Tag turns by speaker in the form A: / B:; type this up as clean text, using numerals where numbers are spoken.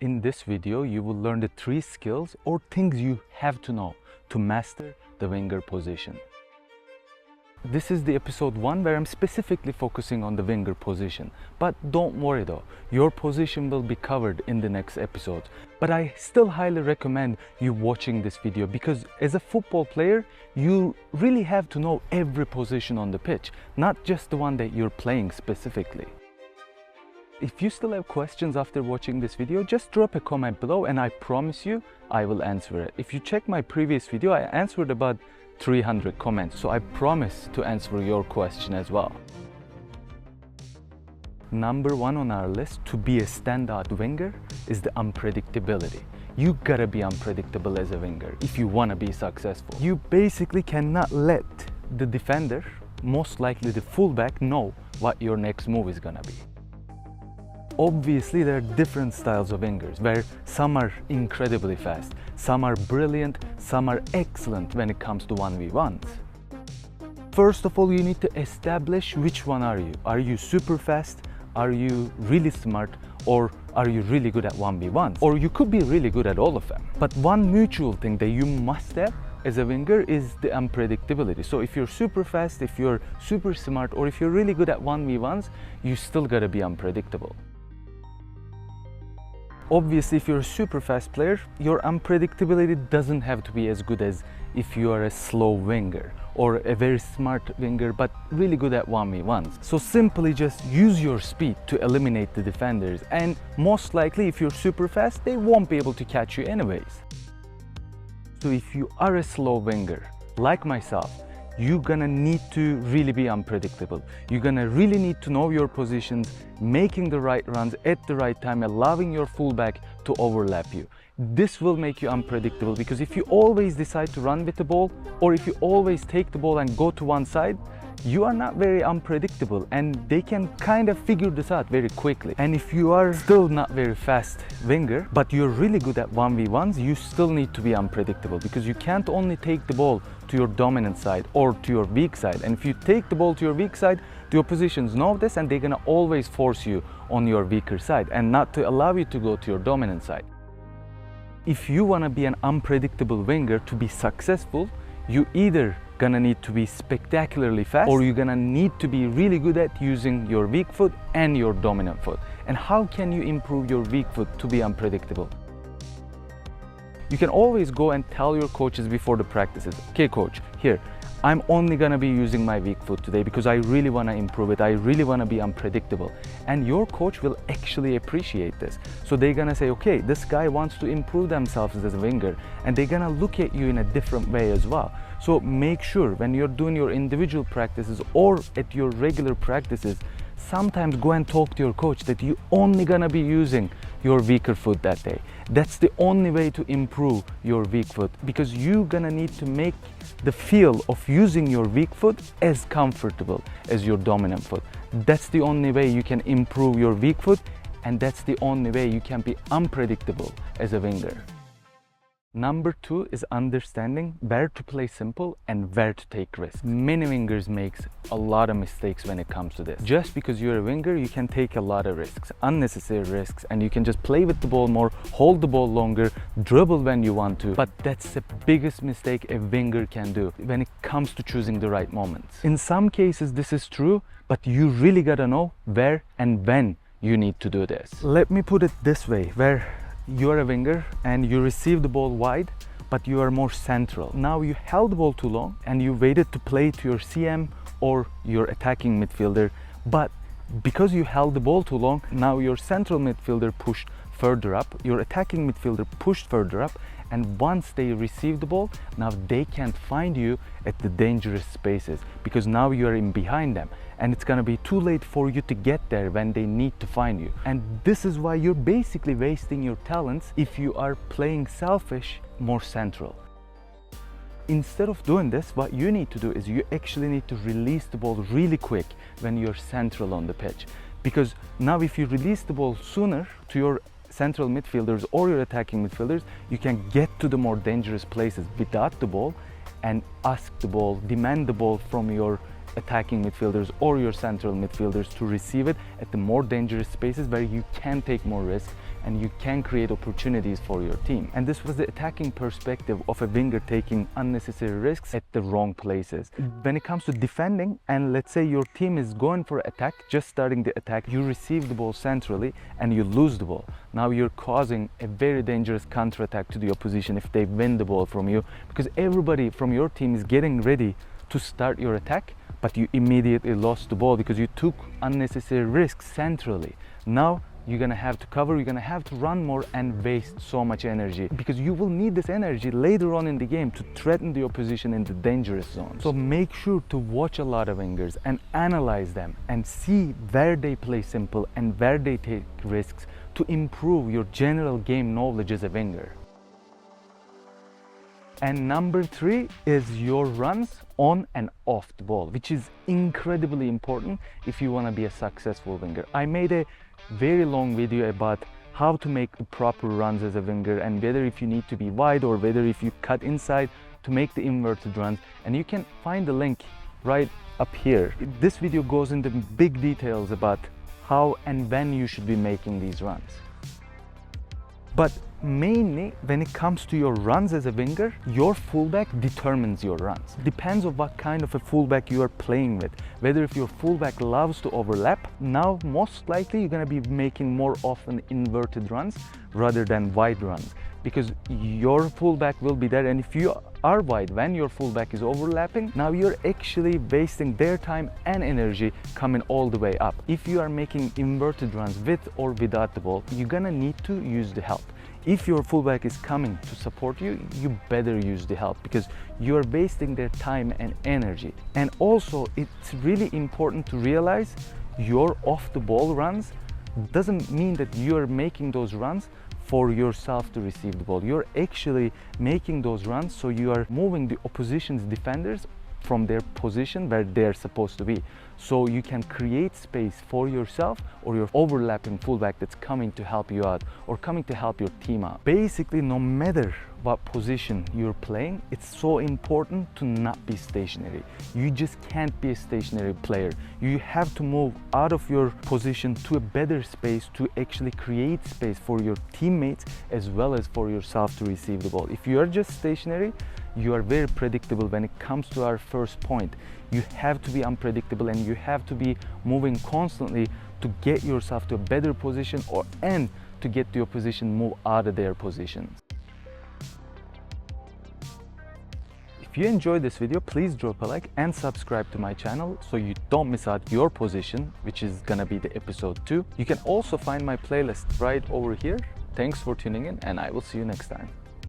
A: In this video, you will learn the 3 skills or things you have to know to master the winger position. This is the episode 1 where I'm specifically focusing on the winger position. But don't worry though, your position will be covered in the next episode. But I still highly recommend you watching this video because as a football player, you really have to know every position on the pitch, not just the one that you're playing specifically. If you still have questions after watching this video, just drop a comment below and I promise you I will answer it. If you check my previous video, I answered about 300 comments, so I promise to answer your question as well. Number 1 on our list to be a standout winger is the unpredictability. You gotta be unpredictable as a winger if you wanna be successful. You basically cannot let the defender, most likely the fullback, know what your next move is gonna be. Obviously, there are different styles of wingers where some are incredibly fast, some are brilliant, some are excellent when it comes to 1v1s. First of all, you need to establish which one are you. Are you super fast? Are you really smart? Or are you really good at 1v1s? Or you could be really good at all of them. But one mutual thing that you must have as a winger is the unpredictability. So if you're super fast, if you're super smart, or if you're really good at 1v1s, you still gotta be unpredictable. Obviously, if you're a super fast player, your unpredictability doesn't have to be as good as if you are a slow winger or a very smart winger but really good at 1v1s. So simply just use your speed to eliminate the defenders, and most likely if you're super fast, they won't be able to catch you anyways. So if you are a slow winger, like myself, you're gonna need to really be unpredictable. You're gonna really need to know your positions, making the right runs at the right time, allowing your fullback to overlap you. This will make you unpredictable because if you always decide to run with the ball, or if you always take the ball and go to one side, you are not very unpredictable and they can kind of figure this out very quickly. And if you are still not very fast winger, but you're really good at 1v1s, you still need to be unpredictable because you can't only take the ball to your dominant side or to your weak side. And if you take the ball to your weak side, the oppositions know this and they're gonna always force you on your weaker side and not to allow you to go to your dominant side. If you wanna be an unpredictable winger to be successful, you either gonna need to be spectacularly fast or you're gonna need to be really good at using your weak foot and your dominant foot. And how can you improve your weak foot to be unpredictable? You can always go and tell your coaches before the practices, okay coach, here, I'm only gonna be using my weak foot today because I really wanna improve it, I really wanna be unpredictable. And your coach will actually appreciate this. So they're gonna say, okay, this guy wants to improve themselves as a winger, and they're gonna look at you in a different way as well. So make sure when you're doing your individual practices or at your regular practices, sometimes go and talk to your coach that you're only gonna be using your weaker foot that day. That's the only way to improve your weak foot because you're gonna need to make the feel of using your weak foot as comfortable as your dominant foot. That's the only way you can improve your weak foot, and that's the only way you can be unpredictable as a winger. Number 2 is understanding where to play simple and where to take risks. Many wingers make a lot of mistakes when it comes to this. Just because you're a winger, you can take a lot of risks, unnecessary risks, and you can just play with the ball more, hold the ball longer, dribble when you want to. But that's the biggest mistake a winger can do when it comes to choosing the right moments. In some cases, this is true, but you really gotta know where and when you need to do this. Let me put it this way, where you're a winger and you receive the ball wide, but you are more central. Now you held the ball too long and you waited to play to your CM or your attacking midfielder, but because you held the ball too long, now your central midfielder pushed further up, your attacking midfielder pushed further up, and once they receive the ball, now they can't find you at the dangerous spaces because now you're in behind them and it's gonna be too late for you to get there when they need to find you. And this is why you're basically wasting your talents if you are playing selfish, more central. Instead of doing this, what you need to do is you actually need to release the ball really quick when you're central on the pitch. Because now if you release the ball sooner to your central midfielders or your attacking midfielders, you can get to the more dangerous places without the ball and ask the ball, demand the ball from your attacking midfielders or your central midfielders to receive it at the more dangerous spaces where you can take more risks and you can create opportunities for your team. And this was the attacking perspective of a winger taking unnecessary risks at the wrong places. When it comes to defending, and let's say your team is going for attack, just starting the attack, you receive the ball centrally and you lose the ball. Now you're causing a very dangerous counter-attack to the opposition if they win the ball from you, because everybody from your team is getting ready to start your attack, but you immediately lost the ball because you took unnecessary risks centrally. Now you're gonna have to cover, you're gonna have to run more and waste so much energy, because you will need this energy later on in the game to threaten the opposition in the dangerous zones. So make sure to watch a lot of wingers and analyze them and see where they play simple and where they take risks to improve your general game knowledge as a winger. And number 3 is your runs on and off the ball, which is incredibly important if you want to be a successful winger. I made a very long video about how to make the proper runs as a winger, and whether if you need to be wide or whether if you cut inside to make the inverted runs, and you can find the link right up here. This video goes into big details about how and when you should be making these runs. But mainly when it comes to your runs as a winger, your fullback determines your runs. Depends on what kind of a fullback you are playing with. Whether if your fullback loves to overlap, now most likely you're gonna be making more often inverted runs rather than wide runs, because your fullback will be there, and if you are wide when your fullback is overlapping, now you're actually wasting their time and energy coming all the way up. If you are making inverted runs with or without the ball, you're gonna need to use the help. If your fullback is coming to support you, you better use the help, because you are wasting their time and energy. And also, it's really important to realize your off the ball runs doesn't mean that you're making those runs for yourself to receive the ball. You're actually making those runs so you are moving the opposition's defenders from their position where they're supposed to be, so you can create space for yourself or your overlapping fullback that's coming to help you out or coming to help your team out. Basically, no matter what position you're playing, it's so important to not be stationary. You just can't be a stationary player. You have to move out of your position to a better space to actually create space for your teammates as well as for yourself to receive the ball. If you are just stationary, you are very predictable. When it comes to our first point, you have to be unpredictable and you have to be moving constantly to get yourself to a better position and to get the opposition move out of their positions. If you enjoyed this video, please drop a like and subscribe to my channel so you don't miss out your position, which is gonna be the episode 2. You can also find my playlist right over here. Thanks for tuning in, and I will see you next time.